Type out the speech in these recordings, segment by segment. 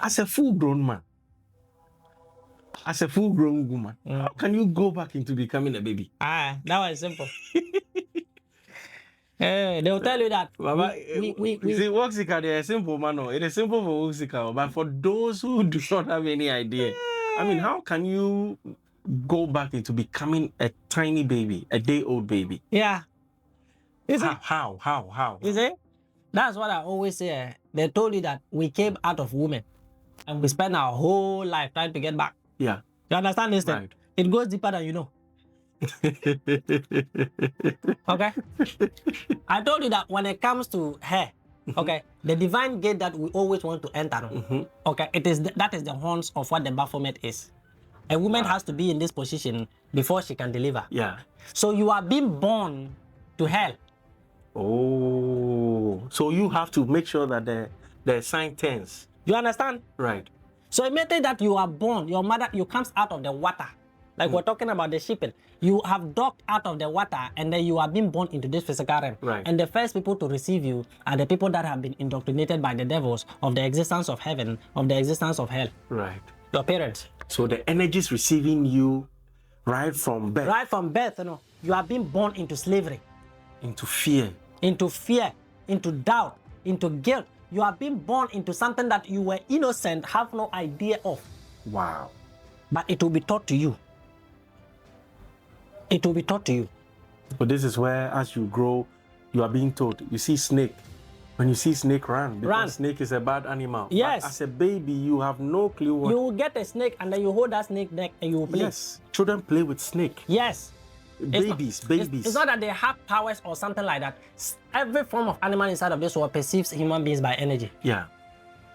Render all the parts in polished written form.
as a full-grown man, as a full-grown woman, how can you go back into becoming a baby? That was simple. They will tell you that. Baba, see, Woxica, they're a simple man. It is simple for Woxica, but for those who do not have any idea, I mean, how can you go back into becoming a tiny baby, a day-old baby? Yeah. How? You see? That's what I always say. They told you that we came out of women and we spent our whole life trying to get back. Yeah. You understand this thing? Right. It goes deeper than you know. Okay? I told you that when it comes to hair, okay, the divine gate that we always want to enter, okay, that is the horns of what the Baphomet is. A woman has to be in this position before she can deliver. Yeah. So you are being born to hell. Oh, so you have to make sure that the sign turns. You understand? Right. So immediately that you are born, your mother, you comes out of the water. Like we're talking about the shipping. You have docked out of the water and then you are being born into this physical realm. Right. And the first people to receive you are the people that have been indoctrinated by the devils of the existence of heaven, of the existence of hell. Right. Your parents. So the energy is receiving you right from birth. Right from birth, you are being born into slavery. Into fear. Into fear, into doubt, into guilt. You are being born into something that you were innocent, have no idea of. Wow. But it will be taught to you. It will be taught to you. But this is where, as you grow, you are being taught. You see snake. When you see snake, run. Because snake is a bad animal. Yes. But as a baby, you have no clue what... You will get a snake and then you hold that snake neck and you will play. Yes. Children play with snake. Yes. Babies. It's not that they have powers or something like that. Every form of animal inside of this world perceives human beings by energy. Yeah.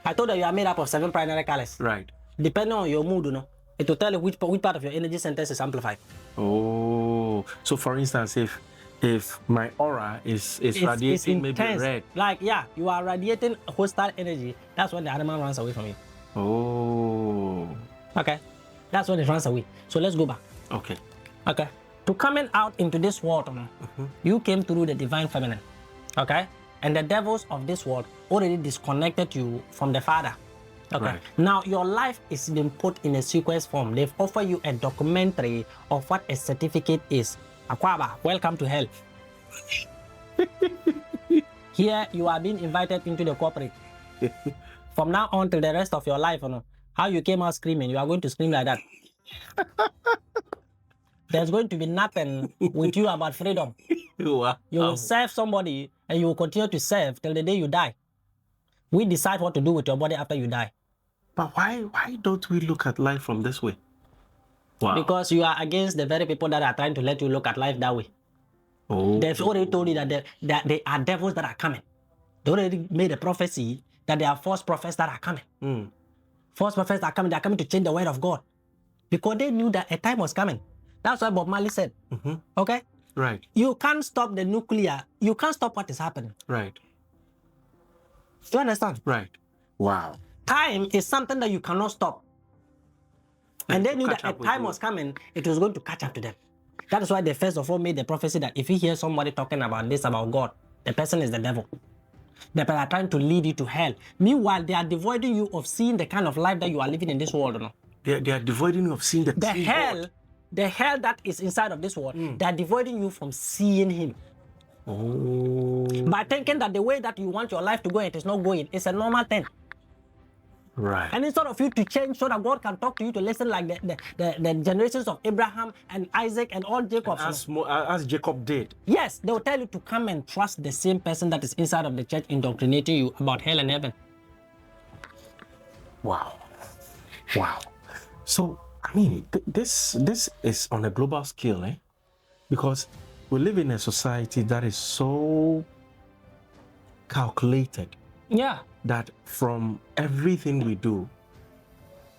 I told you are made up of 7 primary colors. Right. Depending on your mood, it will tell you which part of your energy centers is amplified. Oh. So for instance, if my aura is radiating maybe red. Like, yeah, you are radiating hostile energy. That's when the animal runs away from you. Oh. Okay. That's when it runs away. So let's go back. Okay. Okay. To coming out into this world, you came through the divine feminine. Okay? And the devils of this world already disconnected you from the Father. Okay. Right. Now your life is being put in a sequence form. They've offered you a documentary of what a certificate is. Akwaba, welcome to hell. Here you are being invited into the corporate. From now on till the rest of your life, how you came out screaming, you are going to scream like that. There's going to be nothing with you about freedom. Wow. You will serve somebody and you will continue to serve till the day you die. We decide what to do with your body after you die. But why don't we look at life from this way? Wow. Because you are against the very people that are trying to let you look at life that way. Oh. They've already told you that they are devils that are coming. They already made a prophecy that there are false prophets that are coming. False prophets are coming. They are coming to change the word of God. Because they knew that a time was coming. That's what Bob Marley said. Okay? Right. You can't stop the nuclear. You can't stop what is happening. Right. Do you understand? Right. Wow. Time is something that you cannot stop. And they knew that a time was coming, it was going to catch up to them. That is why they first of all made the prophecy that if you hear somebody talking about this, about God, the person is the devil. They are trying to lead you to hell. Meanwhile, they are devoiding you of seeing the kind of life that you are living in this world. They are devoiding you of seeing the hell. God. The hell that is inside of this world, they are devoiding you from seeing Him. Oh. By thinking that the way that you want your life to go, it is not going. It's a normal thing. Right. And instead of you to change so that God can talk to you to listen like the generations of Abraham and Isaac and all Jacob. As Jacob did. Yes, they will tell you to come and trust the same person that is inside of the church indoctrinating you about hell and heaven. Wow. Wow. So, I mean, this is on a global scale, because we live in a society that is so calculated. Yeah. That from everything we do,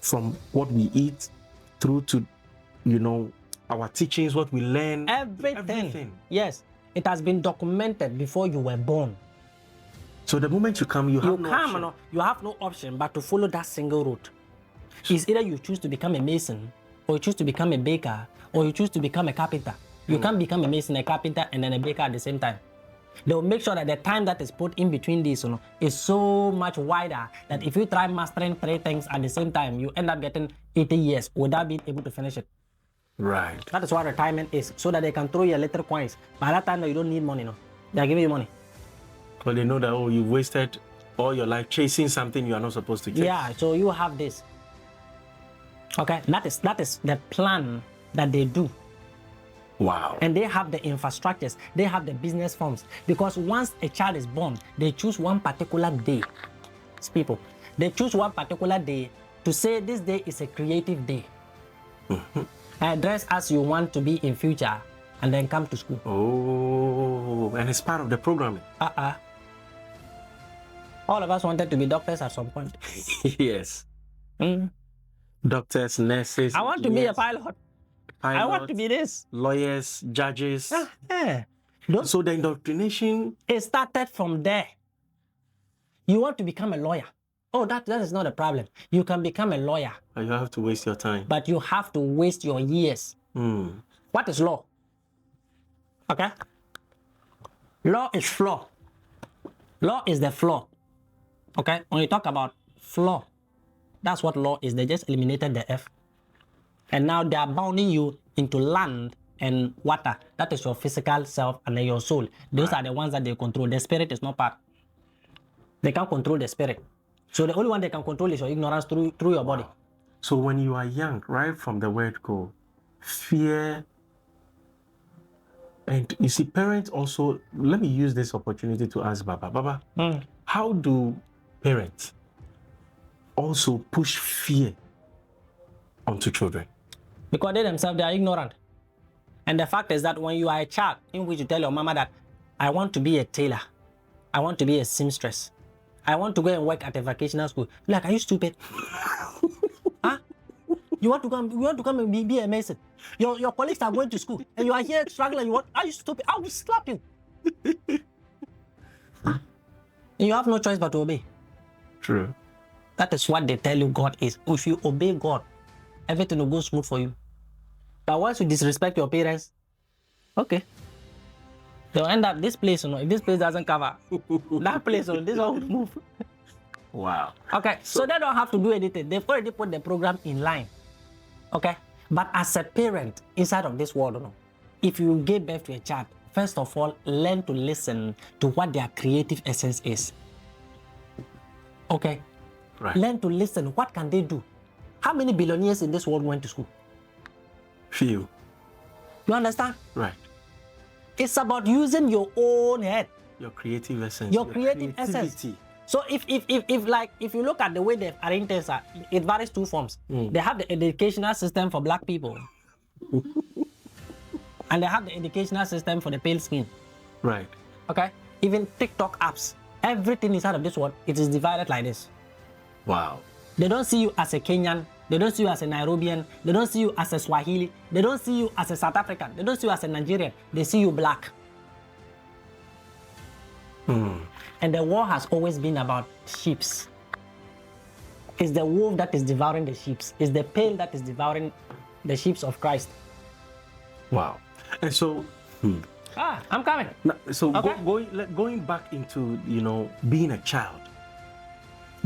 from what we eat through to, our teachings, what we learn. Everything. Yes. It has been documented before you were born. So the moment you come, you have no option but to follow that single route. It's either you choose to become a mason, or you choose to become a baker, or you choose to become a carpenter. You can't become a mason, a carpenter, and then a baker at the same time. They'll make sure that the time that is put in between these, is so much wider that if you try mastering 3 things at the same time, you end up getting 80 years without being able to finish it. Right. That is what retirement is, so that they can throw you little coins. By that time, you don't need money, They're giving you money. But they know that, oh, you've wasted all your life chasing something you are not supposed to chase. Yeah, so you have this. Okay, that is the plan that they do. Wow. And they have the infrastructures, they have the business firms. Because once a child is born, they choose one particular day. It's people. They choose one particular day to say this day is a creative day. Dress as you want to be in future and then come to school. Oh, and it's part of the programming. All of us wanted to be doctors at some point. Yes. Doctors, nurses. I want to be a pilot. Pilots, I want to be this. Lawyers, judges. So the indoctrination. It started from there. You want to become a lawyer. Oh, that is not a problem. You can become a lawyer. You have to waste your time. But you have to waste your years. What is law? Okay? Law is flaw. Law is the flaw. Okay? When you talk about flaw, that's what law is. They just eliminated the F. And now they are bounding you into land and water. That is your physical self and then your soul. Those are the ones that they control. The spirit is not part. They can't control the spirit. So the only one they can control is your ignorance through your body. So when you are young, right from the word go, fear, and you see parents also, let me use this opportunity to ask Baba, how do parents also push fear onto children? Because they themselves, they are ignorant. And the fact is that when you are a child in which you tell your mama that I want to be a tailor, I want to be a seamstress, I want to go and work at a vocational school. Like, are you stupid? Huh? You want to come and be a mason? Your colleagues are going to school and you are here struggling. Are you stupid? I will slap you. And you have no choice but to obey. True. That is what they tell you God is. If you obey God, everything will go smooth for you. But once you disrespect your parents, okay, they'll end up this place, if this place doesn't cover, that place, this one will move. Wow. Okay, so they don't have to do anything. They've already put the program in line. Okay, but as a parent inside of this world, if you give birth to a child, first of all, learn to listen to what their creative essence is. Okay? Right. Learn to listen. What can they do? How many billionaires in this world went to school? Few. You understand? Right. It's about using your own head. Your creative essence. Your creative essence. So if you look at the way they've arranged this, it varies 2 forms. They have the educational system for black people. And they have the educational system for the pale skin. Right. Okay? Even TikTok apps, everything inside of this world, it is divided like this. Wow. They don't see you as a Kenyan. They don't see you as a Nairobian. They don't see you as a Swahili. They don't see you as a South African. They don't see you as a Nigerian. They see you black. And the war has always been about sheep. It's the wolf that is devouring the sheep. It's the pale that is devouring the sheep of Christ. Wow. And so... I'm coming. So okay. Going back into, being a child,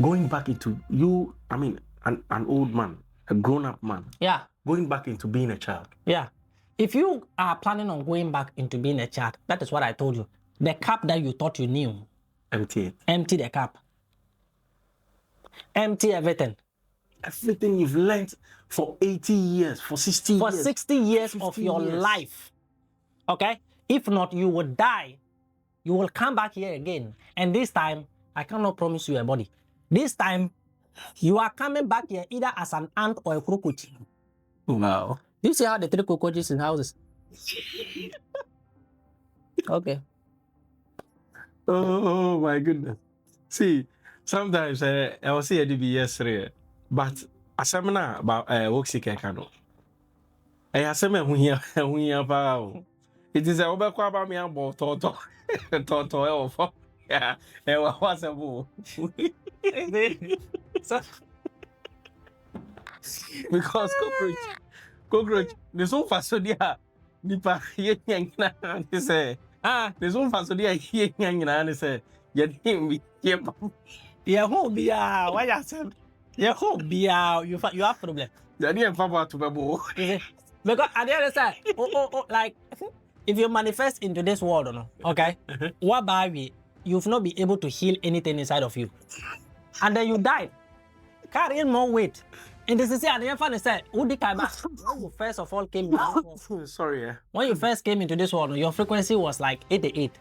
going back into you, an old man, a grown-up man. Yeah. Going back into being a child. Yeah. If you are planning on going back into being a child, that is what I told you. The cup that you thought you knew. Empty it. Empty the cup. Empty everything. Everything you've learned for 80 years, for 60 years. For 60 years of your life. Okay? If not, you will die. You will come back here again. And this time, I cannot promise you a body. This time, you are coming back here either as an ant or a cockroach. Wow. Do you see how the 3 cockroaches in houses? Okay. Oh my goodness. See, sometimes I will say it be yesterday, but asamna about Woxika cano. I asame who here power. It is a overqua about me about Toto. Toto, yeah, it was a boo. Because cockroach, the so fast, so dear, Nipa, they say, There's one for so they are here and say, "Yet him be here." Yeah, who be why you said? Yeah, who be you have problem. The idea Papa to Babo. Because at the other side, like if you manifest into this world, no, okay, what by you've not been able to heal anything inside of you, and then you died, carrying more weight. And this is the funny said, when you first of all came into this world, Sorry, when you first came into this world, your frequency was like 88.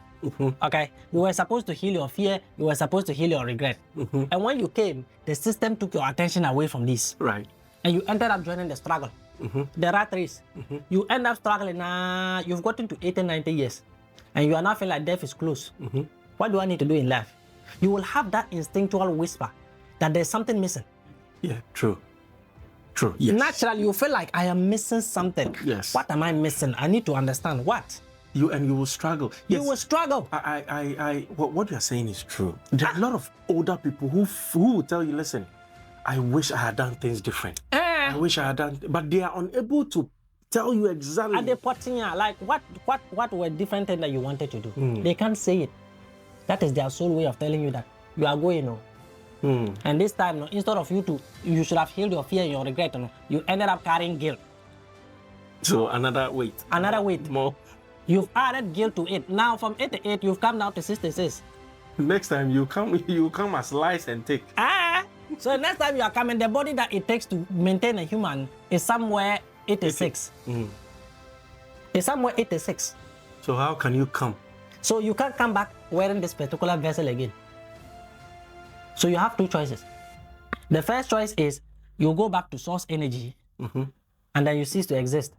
Okay, you were supposed to heal your fear, you were supposed to heal your regret. And when you came, the system took your attention away from this. Right. And you ended up joining the struggle, the rat race. You end up struggling. You've gotten to 80, 90 years, and you are now feeling like death is close. What do I need to do in life? You will have that instinctual whisper that there's something missing. Yeah, true. True. Yes. Naturally, you feel like I am missing something. Yes. What am I missing? I need to understand what. You will struggle. Yes. You will struggle. What you're saying is true. There are a lot of older people who will tell you, listen, I wish I had done things different. I wish I had done, but they are unable to tell you exactly. At the potting, like what were different things that you wanted to do? They can't say it. That is their sole way of telling you that you are going on. And this time, instead of you should have healed your fear and your regret. You ended up carrying guilt. So another weight. Another weight. More. You've added guilt to it. Now from 88, you've come down to 66. Next time you come as slice and take. So next time you are coming, the body that it takes to maintain a human is somewhere 86. It's somewhere 86. So how can you come? So you can't come back wearing this particular vessel again. So you have two choices. The first choice is you go back to source energy and then you cease to exist.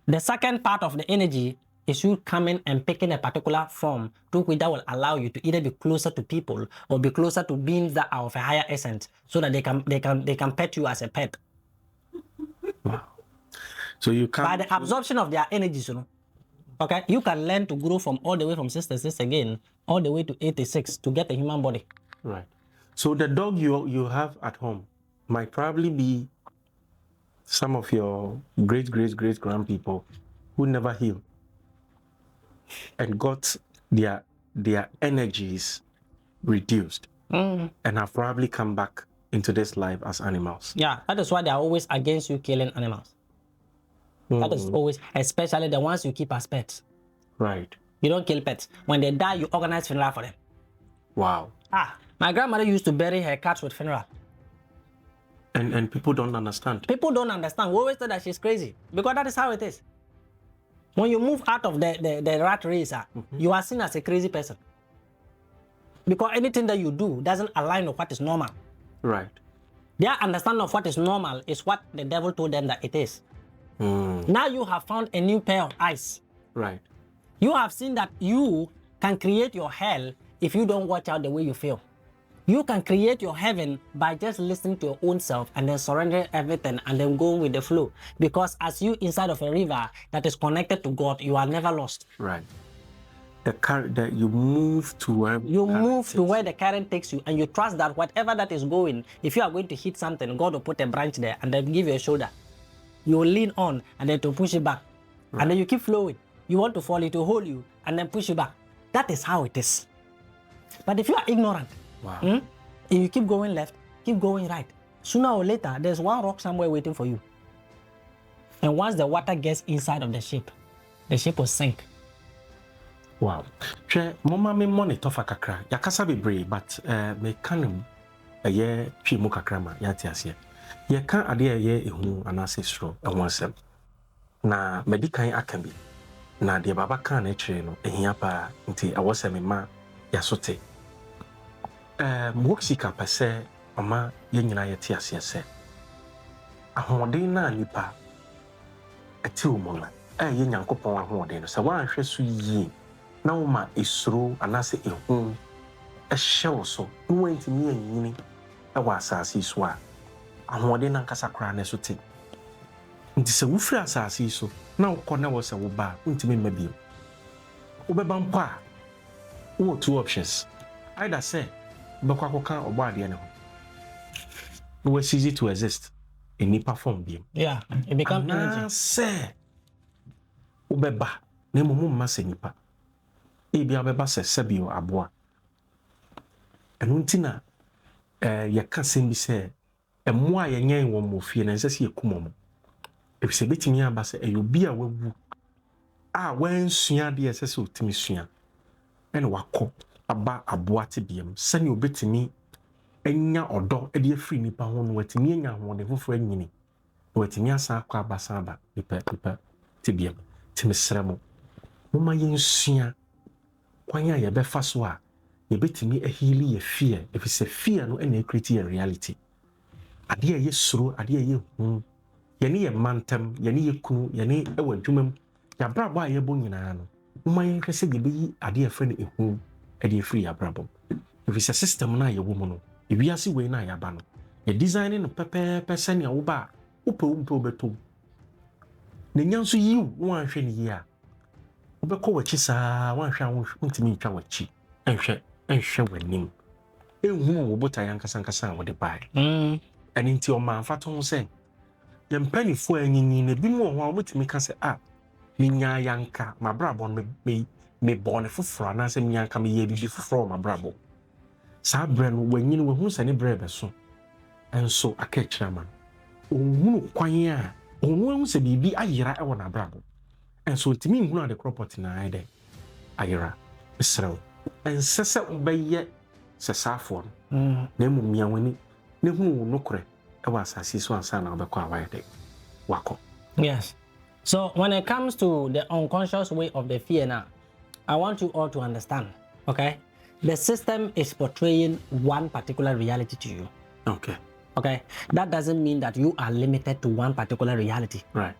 The second part of the energy is you coming and picking a particular form to which that will allow you to either be closer to people or be closer to beings that are of a higher essence, so that they can pet you as a pet. Wow. So you can by the absorption of their energies, Okay, you can learn to grow from all the way from 66 again, all the way to 86 to get a human body. Right. So the dog you have at home might probably be some of your great grandpeople who never healed and got their energies reduced and have probably come back into this life as animals. Yeah, that is why they are always against you killing animals. That is always, especially the ones you keep as pets. Right. You don't kill pets. When they die, you organize funeral for them. Wow. My grandmother used to bury her cats with funeral. And people don't understand. People don't understand. We always thought that she's crazy because that is how it is. When you move out of the rat race, you are seen as a crazy person. Because anything that you do doesn't align with what is normal. Right. Their understanding of what is normal is what the devil told them that it is. Now you have found a new pair of eyes. Right. You have seen that you can create your hell if you don't watch out the way you feel. You can create your heaven by just listening to your own self and then surrendering everything and then going with the flow. Because as you inside of a river that is connected to God, you are never lost. Right. The current that you move to where where the current takes you, and you trust that whatever that is going, if you are going to hit something, God will put a branch there and then give you a shoulder. You will lean on and then to push it back. Right. And then you keep flowing. You want to fall, it will hold you and then push you back. That is how it is. But if you are ignorant, if you keep going left, keep going right, sooner or later, there's one rock somewhere waiting for you. And once the water gets inside of the ship will sink. Wow. Mama me money tofa kakra. Yakasa bebre, but me kanem ye twi mu kakra ma yati ase. Ye kan ade ye ehu anase sro ehun asem. Na medikan akan bi. Na de baba kan na kire no ehia pa nti awose me ma yasote. Moksika pese mama ye nyina yati ase se. Ahoden na nipa ati umona. Ye nyankopon ahoden no se wan hwe so yi. Na uma isro anase ehun ehyew so no antimi anyini e wa asase so a ahode na nkasa kra na so te nti se wufri asase so na ukọ na wo se wo ba ntimi mabie wo beba mpo a wo two options either say bekwa koka obo ade ne ho no was easy to exist in nipa form biem it become energy say wo beba na momu mma se nipa ebi abeba sɛ sɛbio aboa ɛno nti na yɛka sɛm bi sɛ ɛmmoa a yɛnyɛn wɔ mmɔfie na ɛnsɛ sɛ yɛkum ɔmo ɛfisɛ bɛtumi aba sɛ ɛyɛ obi a wawu a wansua adeɛ ɛsɛ sɛ ɔtumi sua ɛna wakɔ aba aboa tebea mu sɛnea obɛtumi anya ɔdɔ de afiri nipa ho no watumi anya ahoɔden foforɔ anyini na watumi asan akɔ abasan aba nipa tebea mu tumi srɛ mo moma yɛnsua kwan a yɛbɛfa so a yɛbɛtumi ahili yɛ fear ɛfisɛ fear no ɛna ɛkriti yɛ reality adeɛ a yɛ suro adeɛ a yɛ hu yɛne yɛ mantam yɛne yɛ kunu yɛne ɛwɔ adwuma mu yɛabrabɔ a yɛbɔ nyinaa no moma yɛnhwɛ sɛ yɛbɛyi adeɛ a ɛfrɛ no ɛhu ɛde afiri yɛabrabɔ mu ɛfisɛ system no a yɛwɔ mu no ewiase wei no a yɛaba no yɛ design no pɛpɛɛpɛ sɛnea woba a wopɛ wobɛtɔ na nya nso yiw woanhwɛ no yie a wobɛkɔ w'akyi saa woanhwɛ a wontumi ntwa w'akyi ɛnhwɛ w'anim ɛnhunu wo botaeɛ ankasa a wode bae ɛno nti ɔmaamfa to ho sɛ yɛmpanifoɔ a anyinyi na binom wɔ hɔ a wobɛtumi ka sɛ menyaa yɛnka mabrabɔ no mebɔɔ ne foforɔ anaasɛ menyanka meyɛ bibi foforɔ wɔ mabrabɔ saa berɛ no wanyini wahu sɛ ne berɛ bɛso ɛnso aka akyerɛ ama no ɔhunu kwan a ɔno ahu sɛ biribi ayera ɛwɔ n'abrabɔ ɛnso ɔntumi nhunu ade korɔ pɔtenaa dɛ ayera mesrɛ wo ɛnsɛ sɛ wobɛyɛ sɛ saafoɔ no na mmom mia w'ani na hunu wo nokorɛ ɛwɔ asase so ansa na wobɛkɔ a wayɛ dɛ wakɔ. Yes. So when it comes to the unconscious way of the fear now, I want you all to understand, okay? The system is portraying one particular reality to you. Okay. Okay? That doesn't mean that you are limited to one particular reality. Right.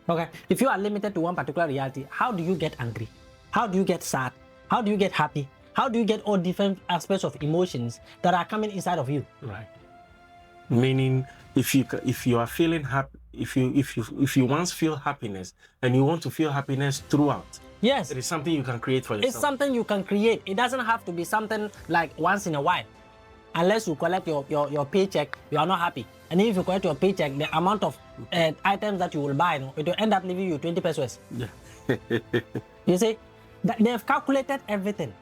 Okay? If you are limited to one particular reality, how do you get angry? How do you get sad? How do you get happy? How do you get all different aspects of emotions that are coming inside of you? Right. Meaning, if you are feeling happy, if you once feel happiness and you want to feel happiness throughout, yes, it is something you can create for yourself. It's something you can create. It doesn't have to be something like once in a while. Unless you collect your paycheck, you are not happy. And if you collect your paycheck, the amount of items that you will buy, it will end up leaving you 20 pesos. Yeah. You see, they've calculated everything.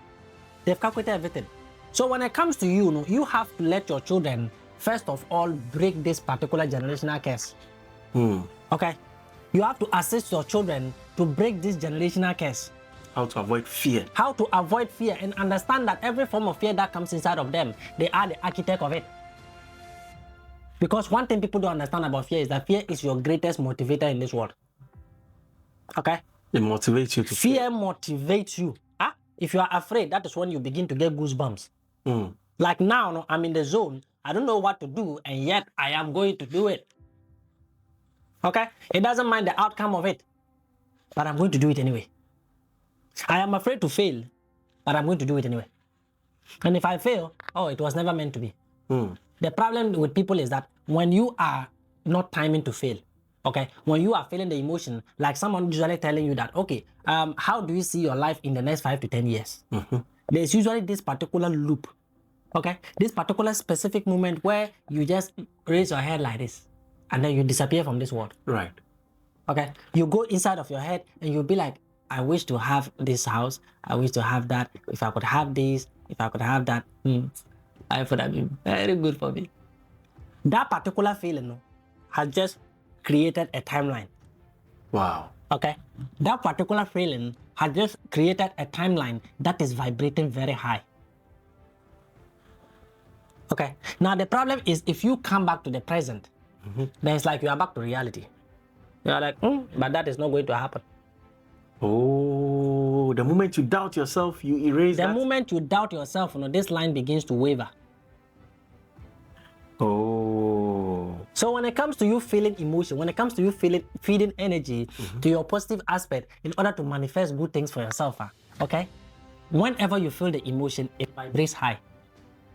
So when it comes to you, you have to let your children, first of all, break this particular generational curse. Okay? You have to assist your children to break this generational curse. How to avoid fear. How to avoid fear and understand that every form of fear that comes inside of them, they are the architect of it. Because one thing people don't understand about fear is that fear is your greatest motivator in this world. Okay? It motivates you to fear. Motivates you. If you are afraid, that is when you begin to get goosebumps. Like now, I'm in the zone. I don't know what to do, and yet I am going to do it. Okay? It doesn't mind the outcome of it, but I'm going to do it anyway. I am afraid to fail, but I'm going to do it anyway. And if I fail, it was never meant to be. The problem with people is that when you are not timing to fail, okay, when you are feeling the emotion, like someone usually telling you that, okay, how do you see your life in the next 5 to 10 years? There's usually this particular loop, okay, this particular specific moment where you just raise your head like this, and then you disappear from this world. Right. Okay, you go inside of your head and you'll be like, I wish to have this house, I wish to have that, if I could have this, if I could have that, I would have been very good for me. That particular feeling has just created a timeline. Wow. Okay, that particular feeling has just created a timeline that is vibrating very high. Okay, now the problem is if you come back to the present, then it's like you are back to reality. You are like, but that is not going to happen. Oh, the moment you doubt yourself, you erase that. The moment you doubt yourself, this line begins to waver. Oh. So when it comes to you feeling emotion, when it comes to you feeding energy to your positive aspect in order to manifest good things for yourself, okay? Whenever you feel the emotion, it vibrates high.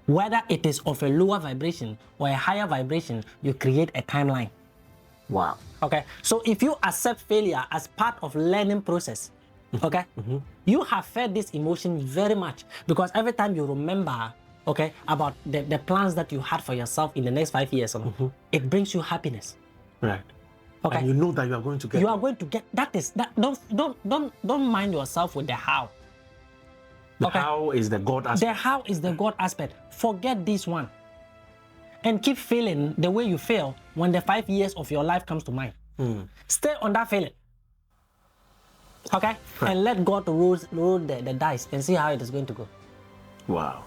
Whether it is of a lower vibration or a higher vibration, you create a timeline. Wow. Okay, so if you accept failure as part of learning process, okay, you have fed this emotion very much because every time you remember, okay, about the plans that you had for yourself in the next 5 years, it brings you happiness. Right. Okay. And you know that you are going to get. You are going to get. That is that. Don't mind yourself with the how. The how is the God aspect. The how is the God aspect. Forget this one. And keep feeling the way you feel when the 5 years of your life comes to mind. Stay on that feeling. Okay? Right. And let God roll the dice and see how it is going to go. Wow.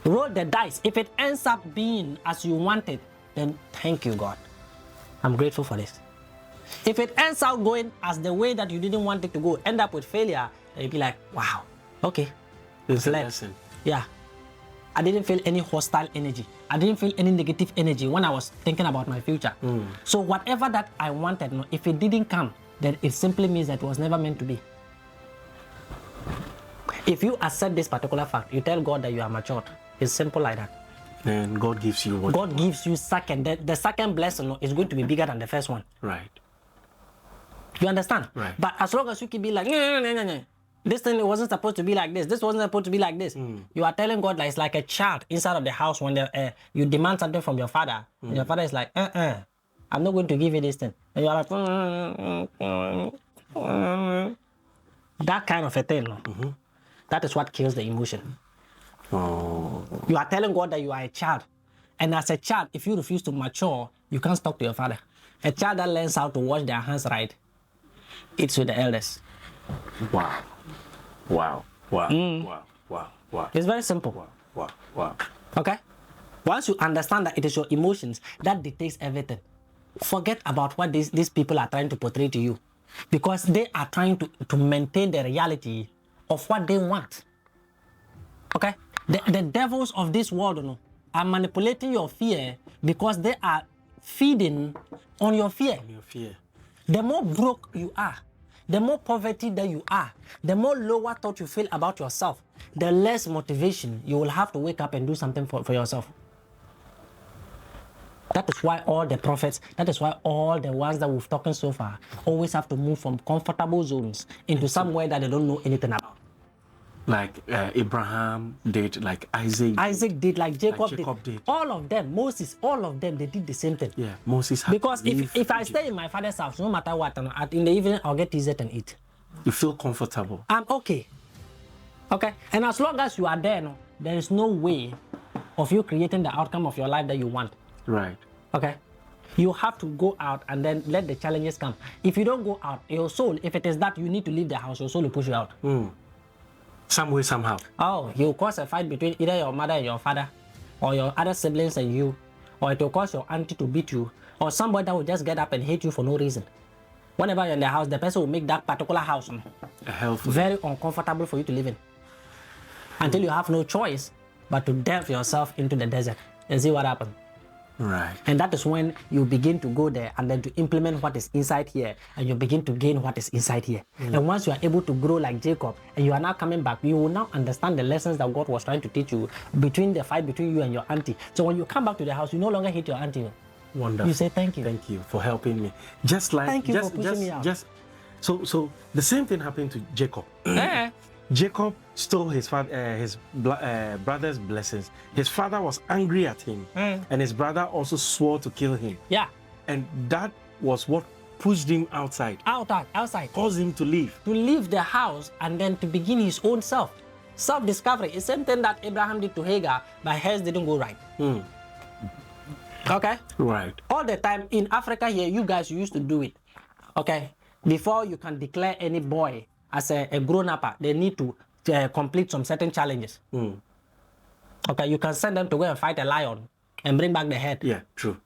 Roll the dice. If it ends up being as you wanted, then thank you, God. I'm grateful for this. If it ends up going as the way that you didn't want it to go, end up with failure, then you'll be like, wow, okay. It's a lesson. Yeah. I didn't feel any hostile energy. I didn't feel any negative energy when I was thinking about my future. So whatever that I wanted, if it didn't come, then it simply means that it was never meant to be. If you accept this particular fact, you tell God that you are matured. It's simple like that. Then God gives you what? God gives you second. The second blessing is going to be bigger than the first one. Right. You understand? Right. But as long as you keep being like, this thing wasn't supposed to be like this. This wasn't supposed to be like this. You are telling God that it's like a child inside of the house when you demand something from your father. And your father is like, I'm not going to give you this thing. And you are like, that kind of a thing. That is what kills the emotion. Oh. You are telling God that you are a child. And as a child, if you refuse to mature, you can't talk to your father. A child that learns how to wash their hands right eats with the elders. Wow. Wow. Wow. Wow. Wow. Wow. It's very simple. Wow. Wow. Wow. Okay? Once you understand that it is your emotions that dictates everything, forget about what these people are trying to portray to you. Because they are trying to maintain the reality of what they want. Okay? The devils of this world are manipulating your fear because they are feeding on your fear. Your fear. The more broke you are, the more poverty that you are, the more lower thought you feel about yourself, the less motivation you will have to wake up and do something for yourself. That is why all the prophets, that is why all the ones that we've talked so far always have to move from comfortable zones into somewhere that they don't know anything about. Like Abraham did, like Isaac did, like Jacob did. All of them, Moses, all of them, they did the same thing. Yeah, Moses had because if I stay in my father's house, no matter what, in the evening I'll get dessert and eat. You feel comfortable. I'm okay. Okay? And as long as you are there, there is no way of you creating the outcome of your life that you want. Right. Okay? You have to go out and then let the challenges come. If you don't go out, your soul, if it is that you need to leave the house, your soul will push you out. Some way, somehow. Oh, you cause a fight between either your mother and your father, or your other siblings and you, or it will cause your auntie to beat you, or somebody that will just get up and hate you for no reason. Whenever you're in the house, the person will make that particular house very uncomfortable for you to live in. Until you have no choice but to delve yourself into the desert and see what happens. Right. And that is when you begin to go there and then to implement what is inside here, and you begin to gain what is inside here. And once you are able to grow like Jacob and you are now coming back, you will now understand the lessons that God was trying to teach you between the fight between you and your auntie. So when you come back to the house, you no longer hate your auntie. Wonderful. You say thank you. Thank you for helping me. Just like thank you for pushing me out. So the same thing happened to Jacob. Jacob stole his brother's blessings. His father was angry at him, and his brother also swore to kill him. Yeah. And that was what pushed him outside. Outside. Caused him to leave. To leave the house and then to begin his own self. Self-discovery. It's the same thing that Abraham did to Hagar, but hers didn't go right. Okay? Right. All the time in Africa here, you guys used to do it. Okay? Before you can declare any boy as a grown-up, they need to complete some certain challenges. Okay, you can send them to go and fight a lion and bring back the head. Yeah, true.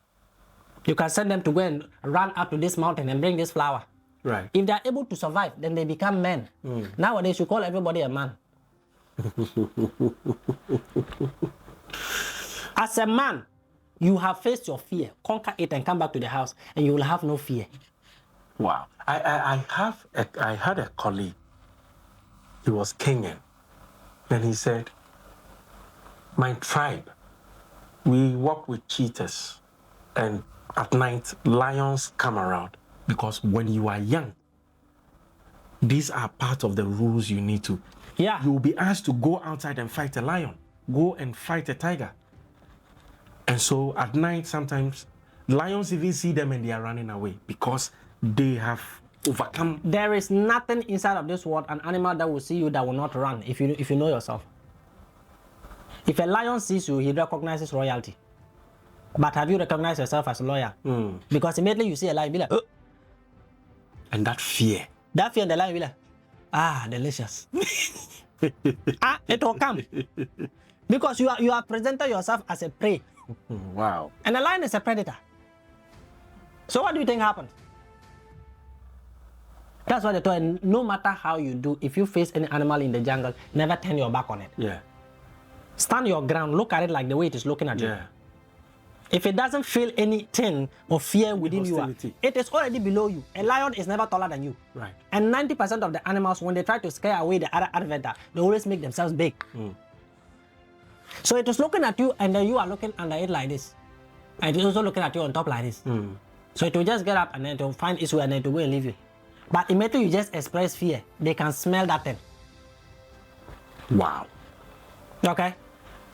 You can send them to go and run up to this mountain and bring this flower. Right. If they are able to survive, then they become men. Nowadays, you call everybody a man. As a man, you have faced your fear, conquer it, and come back to the house, and you will have no fear. Wow. I had a colleague. He was Kenyan. And he said, my tribe, we work with cheetahs. And at night, lions come around. Because when you are young, these are part of the rules you need to. Yeah. You will be asked to go outside and fight a lion. Go and fight a tiger. And so at night, sometimes, lions even see them and they are running away because they have overcome. There is nothing inside of this world, an animal that will see you that will not run if you know yourself. If a lion sees you, he recognizes royalty. But have you recognized yourself as loyal? Because immediately you see a lion, be like, oh. And that fear. That fear, and the lion will be like, delicious. It will come. Because you are presented yourself as a prey. Wow. And the lion is a predator. So what do you think happens? That's why they tell you, no matter how you do, if you face any animal in the jungle, never turn your back on it. Yeah. Stand your ground, look at it like the way it is looking at you. Yeah. If it doesn't feel anything of fear within you, it is already below you. A lion is never taller than you. Right. And 90% of the animals, when they try to scare away the other adversary, they always make themselves big. So it is looking at you, and then you are looking under it like this. And it is also looking at you on top like this. So it will just get up and then it will find its way and then it will go and leave you. But immediately you just express fear, they can smell that thing. Wow. Okay?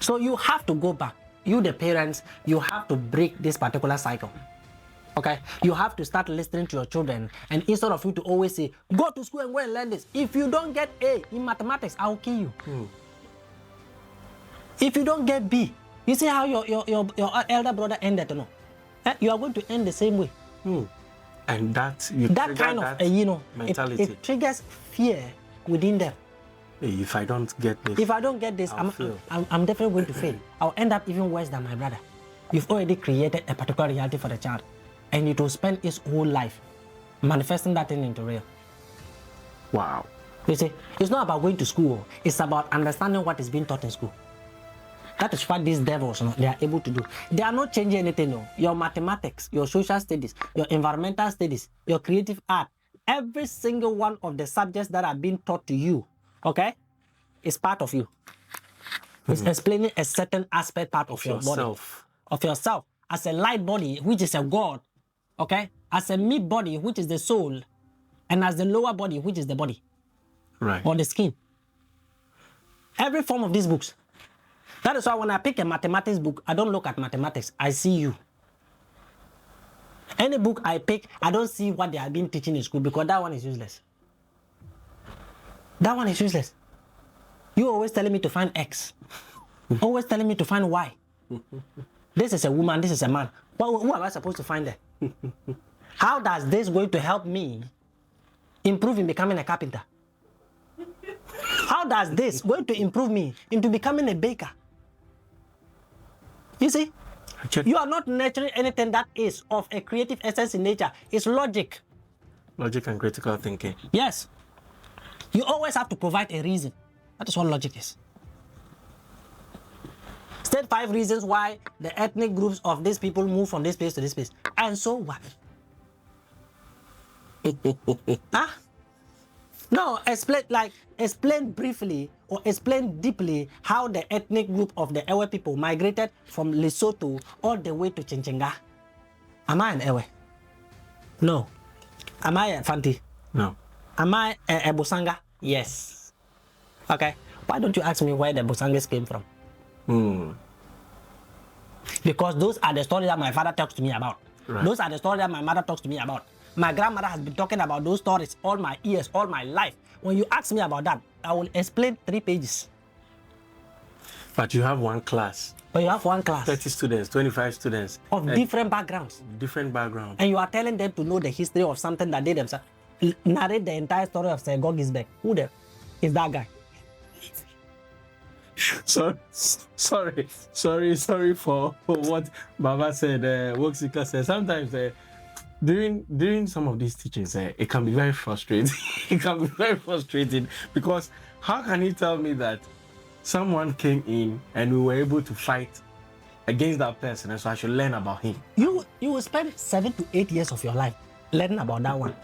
So you have to go back. You, the parents, you have to break this particular cycle. Okay? You have to start listening to your children, and instead of you to always say, go to school and go and learn this. If you don't get A in mathematics, I'll kill you. If you don't get B, you see how your elder brother ended, no? You are going to end the same way. And that kind of mentality. It triggers fear within them. If I don't get this, I'm definitely going to fail. I'll end up even worse than my brother. You've already created a particular reality for the child, and it will spend its whole life manifesting that thing into real. Wow. You see, it's not about going to school. It's about understanding what is being taught in school. That is what these devils, they are able to do. They are not changing anything. No. Your mathematics, your social studies, your environmental studies, your creative art, every single one of the subjects that are being taught to you, okay, is part of you. It's explaining a certain aspect part of your body. Of yourself. As a light body, which is a God, okay, as a mid body, which is the soul, and as the lower body, which is the body. Right. Or the skin. Every form of these books. That is why when I pick a mathematics book, I don't look at mathematics. I see you. Any book I pick, I don't see what they have been teaching in school, because that one is useless. That one is useless. You always telling me to find X. Always telling me to find Y. This is a woman, this is a man. Who am I supposed to find there? How does this going to help me improve in becoming a carpenter? How does this going to improve me into becoming a baker? You see, you are not nurturing anything that is of a creative essence in nature. It's logic. Logic and critical thinking. Yes. You always have to provide a reason. That is what logic is. State 5 reasons why the ethnic groups of these people move from this place to this place. And so what? Huh? No, explain briefly or explain deeply how the ethnic group of the Ewe people migrated from Lesotho all the way to Chinchenga. Am I an Ewe? No. Am I a Fanti? No. Am I a Busanga? Yes. Okay. Why don't you ask me where the Busangas came from? Because those are the stories that my father talks to me about. Right. Those are the stories that my mother talks to me about. My grandmother has been talking about those stories all my years, all my life. When you ask me about that, I will explain 3 pages. But you have one class. But you have one class. 30 students, 25 students. Of different backgrounds. Different backgrounds. And you are telling them to know the history of something that they themselves narrate the entire story of Sir Gisbert. Who is that guy? Sorry for what Baba said, Woksika said. Sometimes during some of these teachings, it can be very frustrating. It can be very frustrating because how can you tell me that someone came in and we were able to fight against that person, and so I should learn about him? You will spend 7 to 8 years of your life learning about that one.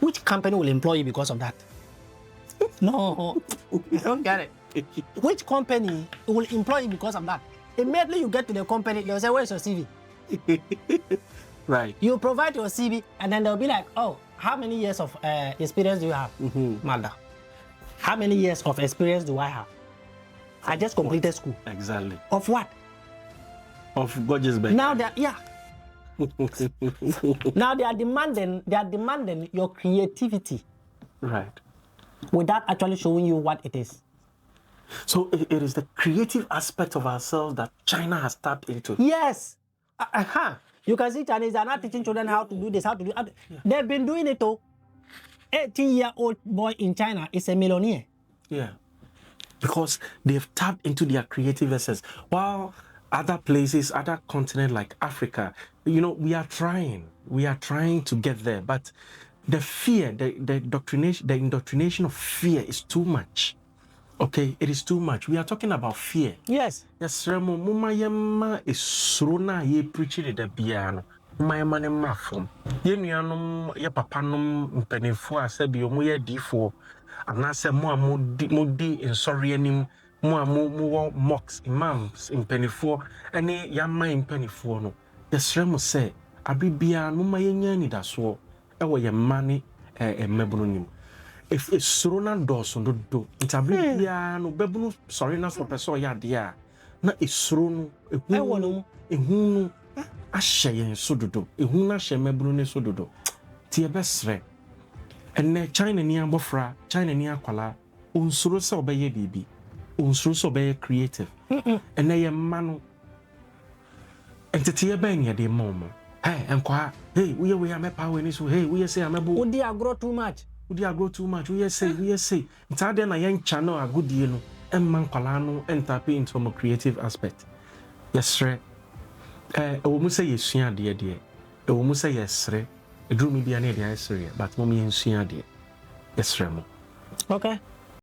Which company will employ you because of that? No, I don't get it. Which company will employ you because of that? Immediately you get to the company, they'll say, where's your CV? Right. You provide your CV, and then they'll be like, oh, how many years of experience do you have? Mother. How many years of experience do I have? I just completed school. Exactly. Of what? Of Gisbert. Now that, yeah. Now they are demanding your creativity. Right. Without actually showing you what it is. So it is the creative aspect of ourselves that China has tapped into. Yes. You can see Chinese are not teaching children how to do this, how to do it. They've been doing it too. 18-year-old boy in China is a millionaire. Yeah. Because they've tapped into their creative essence. While other places, other continents like Africa, we are trying to get there, but the fear, the indoctrination of fear is too much. Okay, it is too much. We are talking about fear. Yes. Yes, Remo, Mumayama is Srona, ye preaching the piano. Mumayama ne mafum. Ye nuanum, ye papanum, mpenifo, asebi, omuye D4. Anase mua mudi in sorrienim, mua mu mocks, imams, mpenifo, any yama mpenifo no. Yes, Remo say, Abibia, Mumayanya ni daswo, ewa ye mani, mebrunim. If it's Srona does on the do, it's a big piano, Bebunu, sorry, not for person, ya dear. Na Srona, a hunu, a share and sododo, a huna share mebrune sododo. Tia best re. And ne China near Bofra, China near Kuala, unsurosa obey baby, unsurosa obey creative. And they a manu. And to tia bang ya de momo. Hey, and qua, hey, we are my power in this way, hey, we say I'm a boo. Would they grow too much? Would you grow too much? We say. It's hard then a young channel a good deal, and man Kalano and tap into a creative aspect. Yes, sir. A woman say yes, dear. A woman say yes, sir. A drew me be an idea, sir, but mommy and dear. Yes, sir. Okay.